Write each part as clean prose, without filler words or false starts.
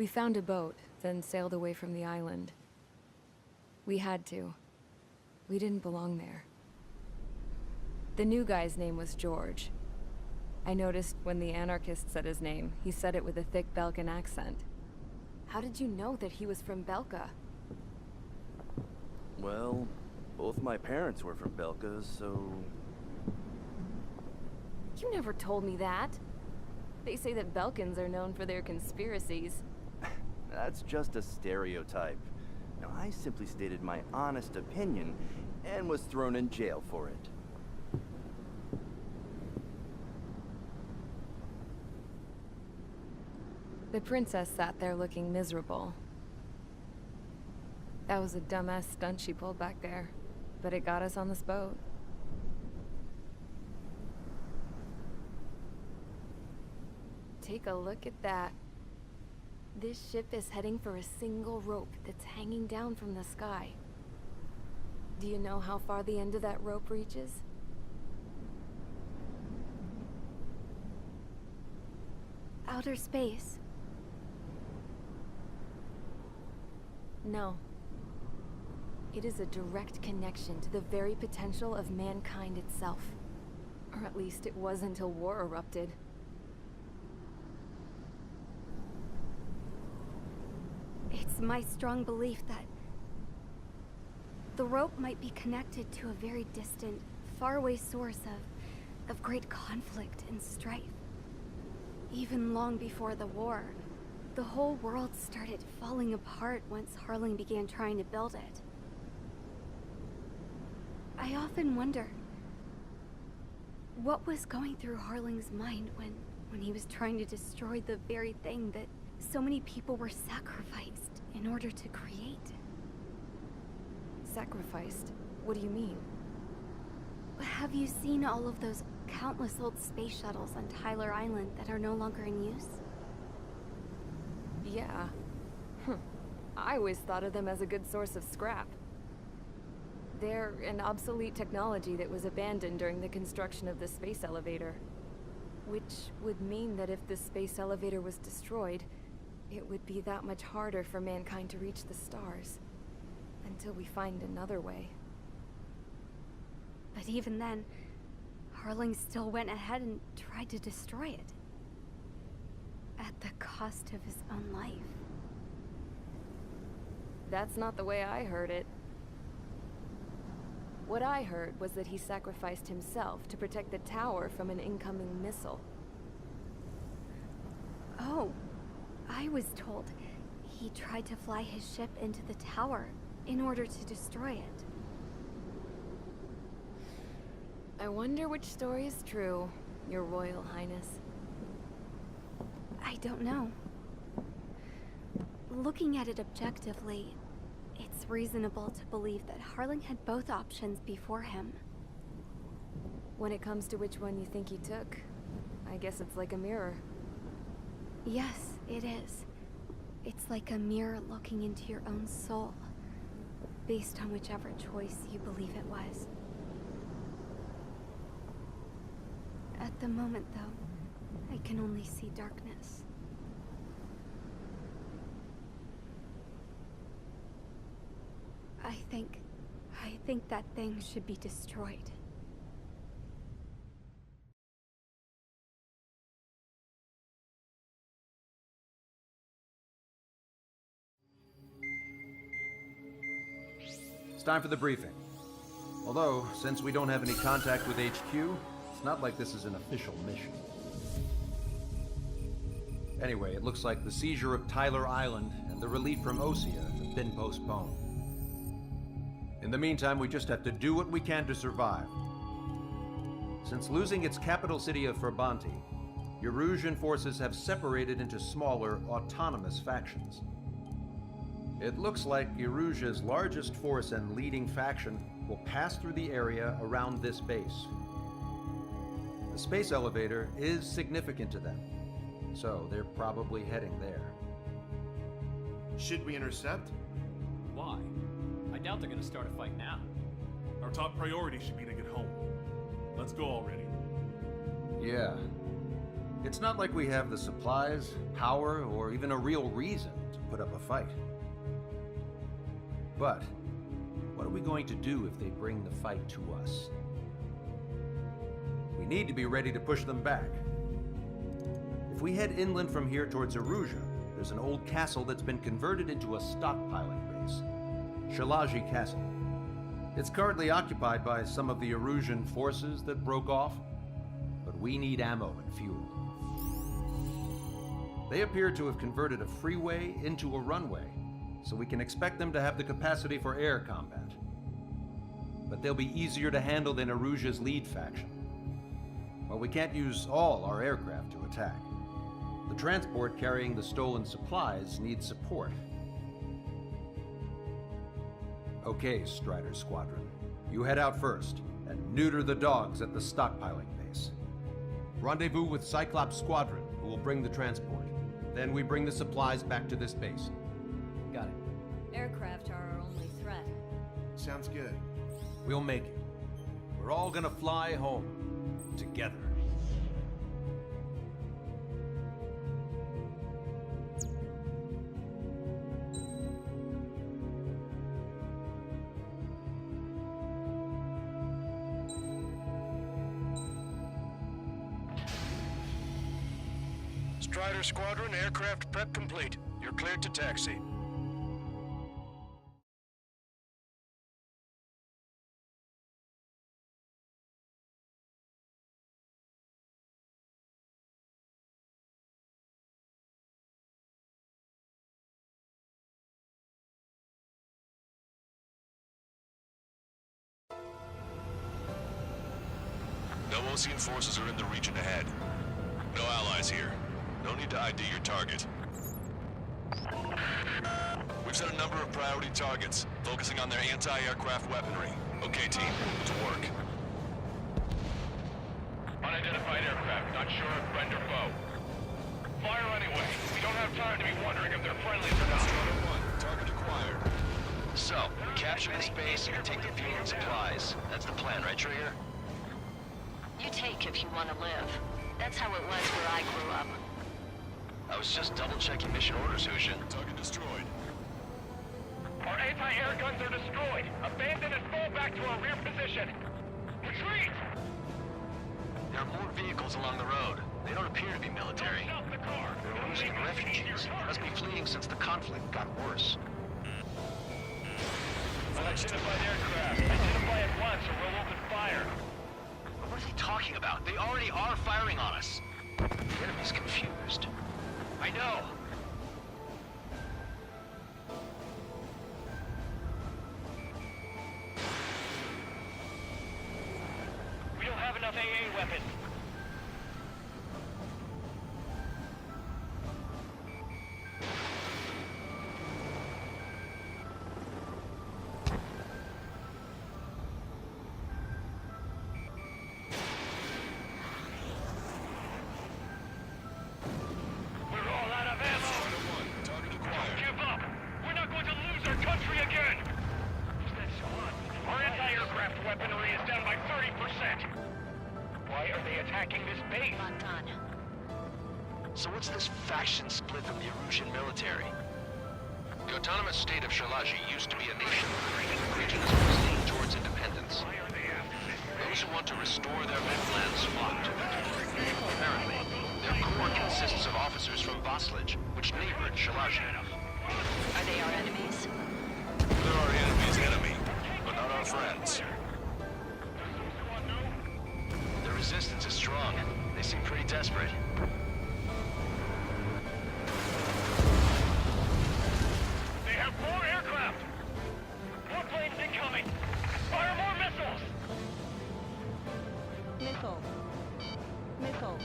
We found a boat, then sailed away from the island. We had to. We didn't belong there. The new guy's name was George. I noticed when the anarchist said his name, he said it with a thick Belkan accent. How did you know that he was from Belka? Well, both my parents were from Belka, so... You never told me that. They say that Belkans are known for their conspiracies. That's just a stereotype. Now, I simply stated my honest opinion and was thrown in jail for it. The princess sat there looking miserable. That was a dumbass stunt she pulled back there, but it got us on this boat. Take a look at that. This ship is heading for a single rope that's hanging down from the sky. Do you know how far the end of that rope reaches? Outer space. No. It is a direct connection to the very potential of mankind itself. Or at least it was until war erupted. It's my strong belief that the rope might be connected to a very distant, faraway source of great conflict and strife. Even long before the war, the whole world started falling apart once Harling began trying to build it. I often wonder what was going through Harling's mind when he was trying to destroy the very thing that so many people were sacrificed in order to create. Sacrificed? What do you mean? Have you seen all of those countless old space shuttles on Tyler Island that are no longer in use? Yeah. I always thought of them as a good source of scrap. They're an obsolete technology that was abandoned during the construction of the space elevator. Which would mean that if the space elevator was destroyed, it would be that much harder for mankind to reach the stars. Until we find another way. But even then, Harling still went ahead and tried to destroy it. At the cost of his own life. That's not the way I heard it. What I heard was that he sacrificed himself to protect the tower from an incoming missile. Oh, I was told he tried to fly his ship into the tower in order to destroy it. I wonder which story is true, Your Royal Highness. I don't know. Looking at it objectively, it's reasonable to believe that Harling had both options before him. When it comes to which one you think he took, I guess it's like a mirror. Yes, it is. It's like a mirror looking into your own soul, based on whichever choice you believe it was. At the moment, though, I can only see darkness. I think that thing should be destroyed. It's time for the briefing. Although, since we don't have any contact with HQ, it's not like this is an official mission. Anyway, it looks like the seizure of Tyler Island and the relief from Osea have been postponed. In the meantime, we just have to do what we can to survive. Since losing its capital city of Ferbanti, Erusian forces have separated into smaller, autonomous factions. It looks like Erusia's largest force and leading faction will pass through the area around this base. The space elevator is significant to them, so they're probably heading there. Should we intercept? Why? I doubt they're gonna start a fight now. Our top priority should be to get home. Let's go already. Yeah. It's not like we have the supplies, power, or even a real reason to put up a fight. But what are we going to do if they bring the fight to us? We need to be ready to push them back. If we head inland from here towards Aruja, there's an old castle that's been converted into a stockpiling base. Shilage Castle. It's currently occupied by some of the Arusian forces that broke off, but we need ammo and fuel. They appear to have converted a freeway into a runway, so we can expect them to have the capacity for air combat. But they'll be easier to handle than Aruja's lead faction. Well, we can't use all our aircraft to attack. The transport carrying the stolen supplies needs support. Okay, Strider Squadron. You head out first, and neuter the dogs at the stockpiling base. Rendezvous with Cyclops Squadron, who will bring the transport. Then we bring the supplies back to this base. Got it. Aircraft are our only threat. Sounds good. We'll make it. We're all gonna fly home. Together. Strider Squadron, aircraft prep complete. You're cleared to taxi. No Osean forces are in the region ahead. No allies here. No need to ID your target. We've set a number of priority targets, focusing on their anti-aircraft weaponry. Okay, team, to work. Unidentified aircraft, not sure if friend or foe. Fire anyway. We don't have time to be wondering if they're friendlies or not. Strider 1, target acquired. So, we capture this base and take the fuel and supplies. That's the plan, right, Trigger? You take if you want to live. That's how it was where I grew up. I was just double-checking mission orders, Hushin. Target destroyed. Our anti-air guns are destroyed. Abandon and fall back to our rear position. Retreat! There are more vehicles along the road. They don't appear to be military. Stop the car. They're losing refugees. Must be fleeing since the conflict got worse. Unidentified aircraft. Identify at once or we'll open fire. What are they talking about? They already are firing on us. The enemy's confused. I know. We don't have enough AA weapons. So what's this faction split from the Arusian military? The autonomous state of Shilage used to be a nation. The region is proceeding towards independence. Those who want to restore their midlands flock to it. Apparently, their core consists of officers from Vaslage, which neighbored Shilage. Are they our enemies? They're our enemy's enemy, but not our friends. The resistance is strong. They seem pretty desperate. They have more aircraft! More planes incoming! Fire more missiles! Missile.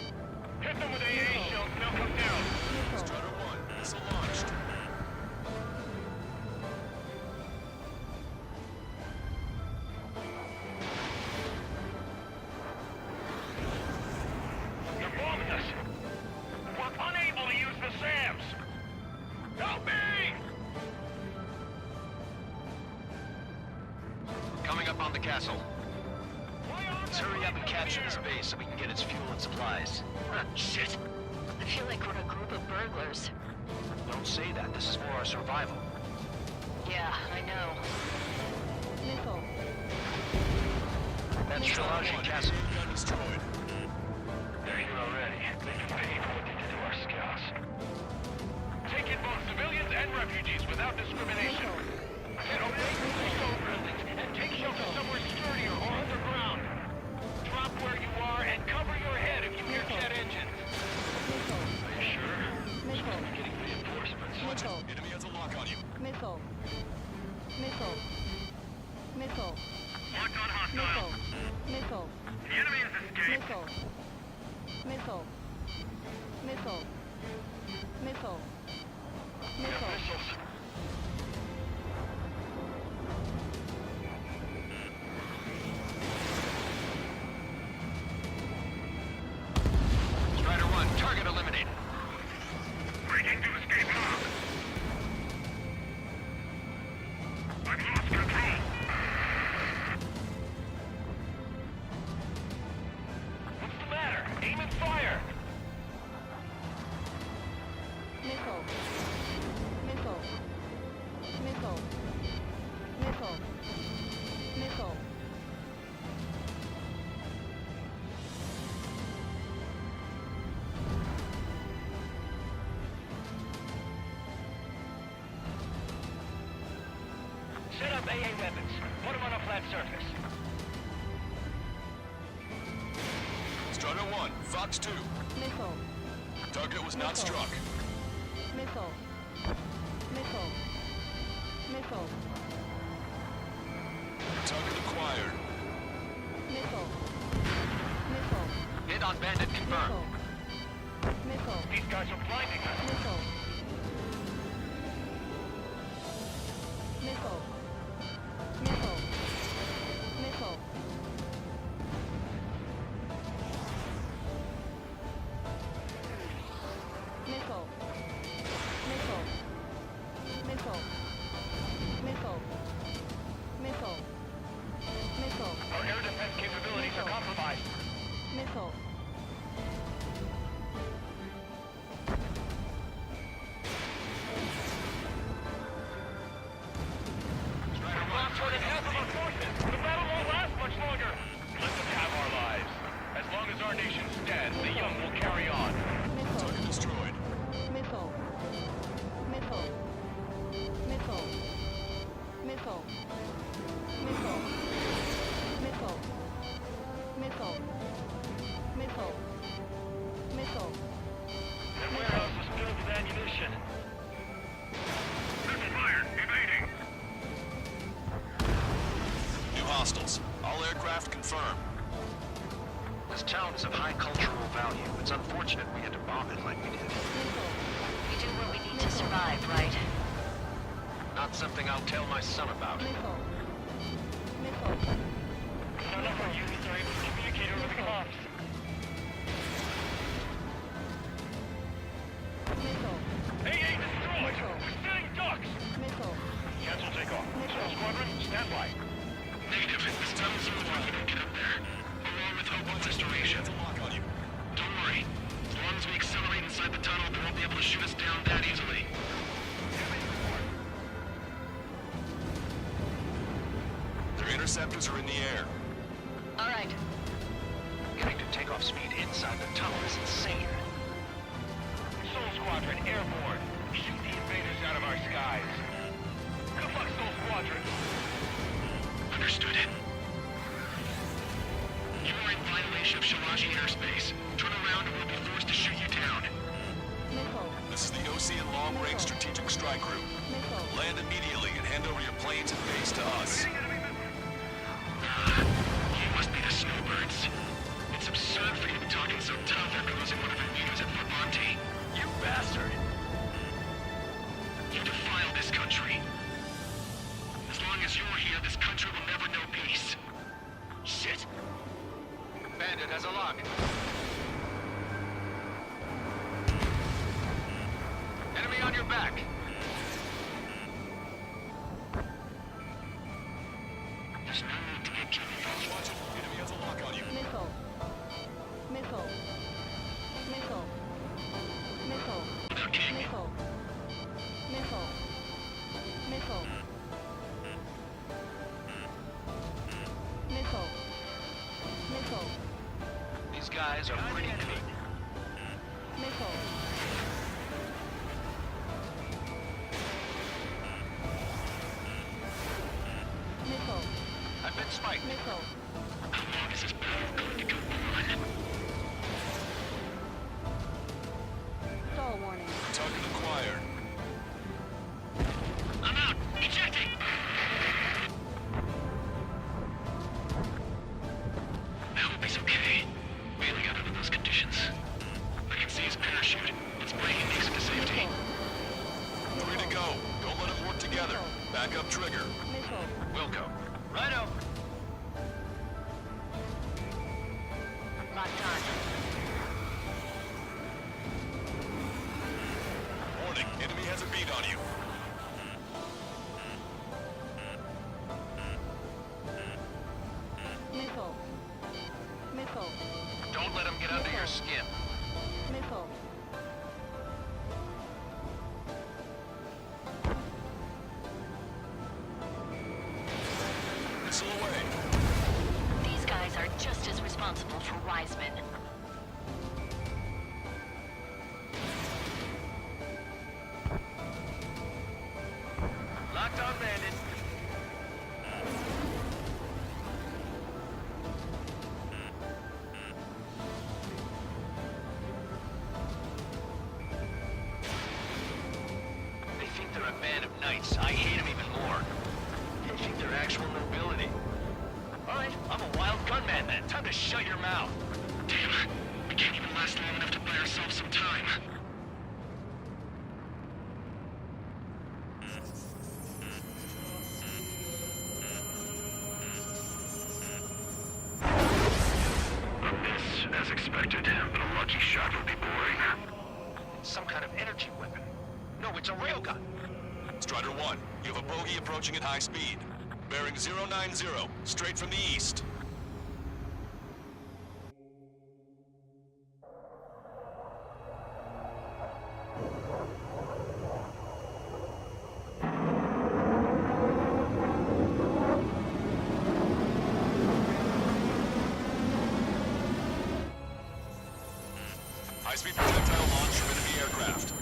Hit them with AA shells and they'll come down! Strider 1, missile launched. They're bombing us! We're unable to use the SAMs! Help me! Coming up on the castle. Fly on Let's hurry up and capture this base so we can get its fuel and supplies. Shit. I feel like we're a group of burglars. Don't say that. This is for our survival. Yeah, I know. Missile. That's Shilage Castle. Gun destroyed. They're here already. They can pay for what they did to our scouts. Take in both civilians and refugees without discrimination. Detonate the control buildings and take shelter somewhere sturdier or underground. Drop where you are and cover your head if you hear jet engines. Are you sure? Missile. Getting reinforcements. Missile. Enemy has a lock on you. Missile. Missile. Missile. Lock on hostile. Missile. The enemy has escaped. Missile. Missile. Missile. Missile. Missile. Missiles. Strider 1, target eliminated. Breaking to escape lock. I've lost control. What's the matter? Aim and fire. Missile. Missile. Missile. Missile. Missile. Set up AA weapons. Put them on a flat surface. Strider 1, Fox 2. Missile. Target was not Missile. struck. Missile. Missile. Missile. Target acquired. Missile. Missile. Hit on bandit confirmed. Missile. Missile. These guys are blinding us. Missile. Missile. Missile. Missile. Missile. Missile. Missile. Missile. Missile. Missile. Our air defense capabilities are compromised. Missile. We've lost more than half of our forces. The battle won't last much longer. Let them have our lives. As long as our nation stands, the young will carry on. Missile. Target destroyed. Missile. Missile. Missile. Missile. Missile. Missile. Missile. Missile. Missile. That warehouse was filled with ammunition. Missile fire! Evading! New hostiles. All aircraft confirmed. This town is of high cultural value. It's unfortunate we had to bomb it like we did. Missile. We do what we need to survive, right? Not something I'll tell my son about. Missile. Missile. None of our units are able to communicate over the comms. Missile. AA destroyed! Missile. We're setting ducks! Missile. Cancel takeoff. Missile. Soul Squadron, stand by. Negative. This town is not going to get up there. Along with hope of restoration. Lock on you. Don't worry. As long as we accelerate inside the tunnel, they won't be able to shoot us down that easily. Their interceptors are in the air. All right. Getting to takeoff speed inside the tunnel is insane. Soul Squadron, airborne. Shoot the invaders out of our skies. Good luck, Soul Squadron. Understood. You are in violation of Shilage airspace. Turn around or we'll be forced to shoot you down. Missile. This is the Ocean Long Range Strategic Strike Group. Missile. Land immediately and hand over your planes and base to us. You must be the snowbirds. It's absurd for you to be talking so tough after losing one of your leaders at Fort Monte. You bastard! You defile this country. As long as you're here, this country will never know peace. Shit! Bandit has a lock. Enemy on your back. There's no need to get killed. Watch it. Enemy has a lock on you. These guys are pretty good. I've been spiked. This is battle going to go on. Stall warning. Target acquired. I'm out. Ejecting. I hope he's okay. Bailing out under those conditions. I can see his parachute. It's breaking exit to safety. Free to go. Don't let them work together. Back up trigger. Wilco. Righto. Locked on. Warning, enemy has a beat on you. Don't let them get under your skin. Missile away. These guys are just as responsible for Wiseman. Locked on bandit. They think they're a band of knights. I hate them even more. They think they're actual nobility. Alright, I'm a wild gunman then. Time to shut your mouth. Damn. We can't even last long enough to buy ourselves some time. As expected, but a lucky shot would be boring. Some kind of energy weapon. No, it's a railgun. Strider 1, you have a bogey approaching at high speed. Bearing 090, straight from the east. High-speed projectile launch from enemy aircraft.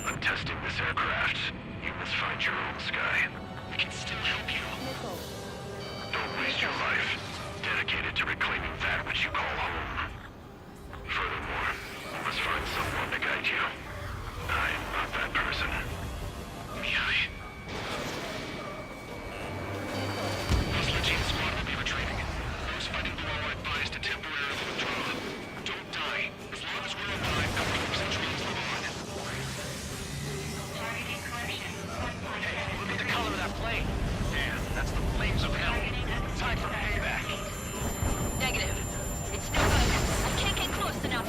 I'm testing this aircraft. You must find your own sky. We can still help you. Don't waste your life. Dedicated to reclaiming that which you call home. Furthermore, you must find someone to guide you. I'm not that person. Mihaly. Hostile squad will be retreating. Those fighting below are advised to temporarily withdraw. Don't die. As long as we're alive, our troops and trains live on. Hey, look at the color of that plane. Damn, that's the flames of hell. Time for payback. Negative. It's no good. I can't get close enough.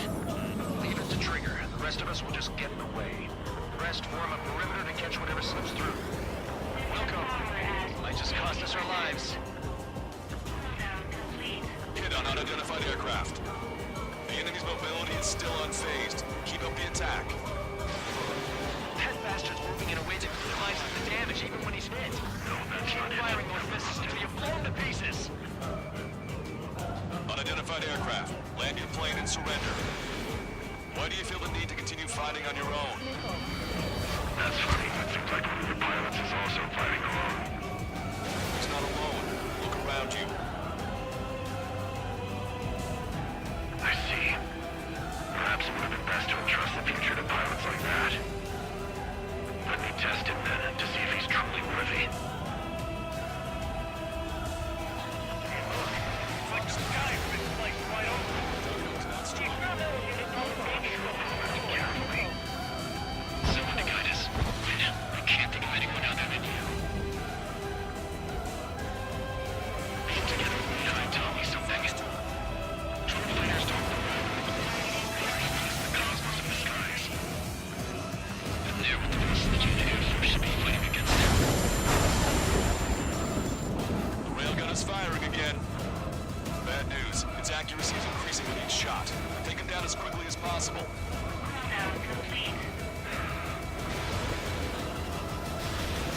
Leave it to Trigger. The rest of us will just get in the way. The rest form a perimeter to catch whatever slips through. Welcome. Might just cost us our lives. Hit on unidentified aircraft. The enemy's mobility is still unfazed. Keep up the attack. That bastard's moving in a way that minimizes the damage even when he's hit. No, that's Keep not it. firing those missiles until you blow them to pieces. Unidentified aircraft. Land your plane and surrender. Why do you feel the need to continue fighting on your own? That's funny. It seems like one of your pilots is also fighting alone. He's not alone. Look around you. I see. Perhaps it would have been best to entrust the future to pilots like that. Let me test him then, to see if he's truly worthy. Like the guy who been sliced right over. Carefully. Someone to guide us. I can't think of anyone other than you. Pull together and tell me something. Drone fighters don't know. The cosmos of the skies. And they're with the forces that you do, so we should be fighting against them. The railgun is firing again. Bad news. Its accuracy is increasing with each shot. Take him down as quickly as possible.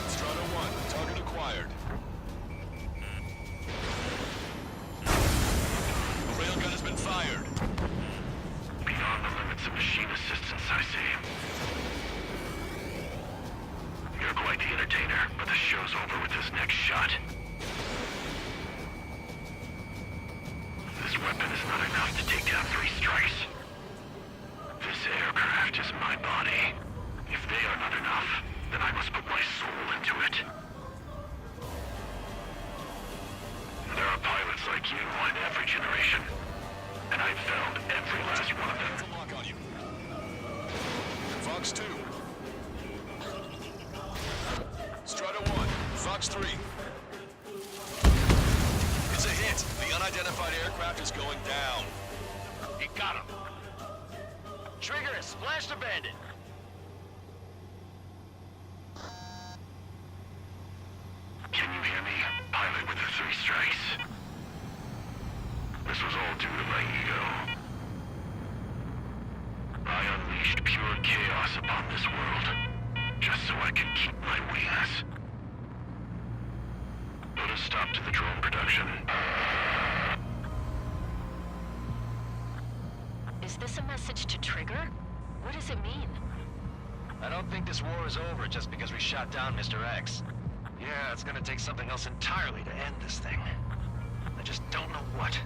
Strider 1, target acquired. fired. Beyond the limits of machine assistance, I see. You're quite the entertainer, but the show's over with this next shot. This weapon is not enough to take down 3 strikes. This aircraft is my body. If they are not enough, then I must put my soul into it. There are pilots like you in every generation, and I've found every last one of them. Lock on you. Fox 2. Strider 1. Fox 3. It's a hit. The unidentified aircraft is going down. You got him. Trigger has splashed a bandit. Can you hear me, pilot with the 3 strikes? This was all due to my ego. I unleashed pure chaos upon this world, just so I could keep my wings. Put a stop to the drone production. Is this a message to Trigger? What does it mean? I don't think this war is over just because we shot down Mr. X. Yeah, it's gonna take something else entirely to end this thing. I just don't know what.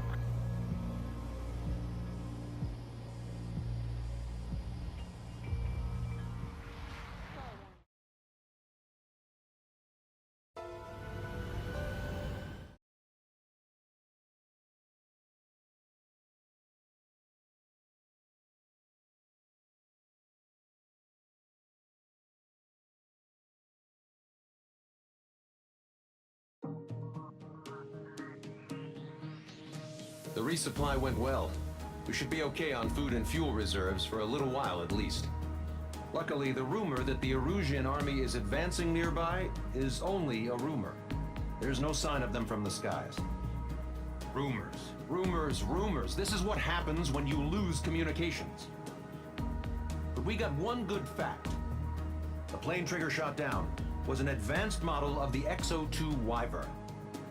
The resupply went well. We should be okay on food and fuel reserves for a little while at least. Luckily, the rumor that the Erusian army is advancing nearby is only a rumor. There's no sign of them from the skies. Rumors, rumors, rumors. This is what happens when you lose communications. But we got one good fact. The plane Trigger shot down was an advanced model of the XO-2 Wyvern.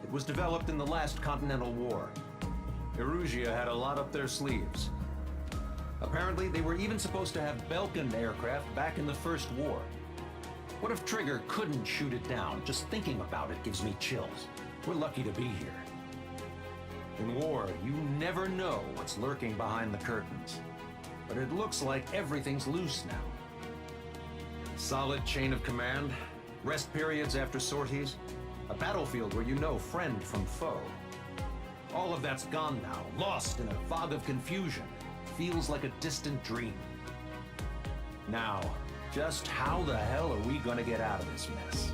It was developed in the last Continental War. Erusia had a lot up their sleeves. Apparently, they were even supposed to have Belkin aircraft back in the First War. What if Trigger couldn't shoot it down? Just thinking about it gives me chills. We're lucky to be here. In war, you never know what's lurking behind the curtains. But it looks like everything's loose now. Solid chain of command, rest periods after sorties, a battlefield where you know friend from foe. All of that's gone now, lost in a fog of confusion. Feels like a distant dream. Now, just how the hell are we gonna get out of this mess?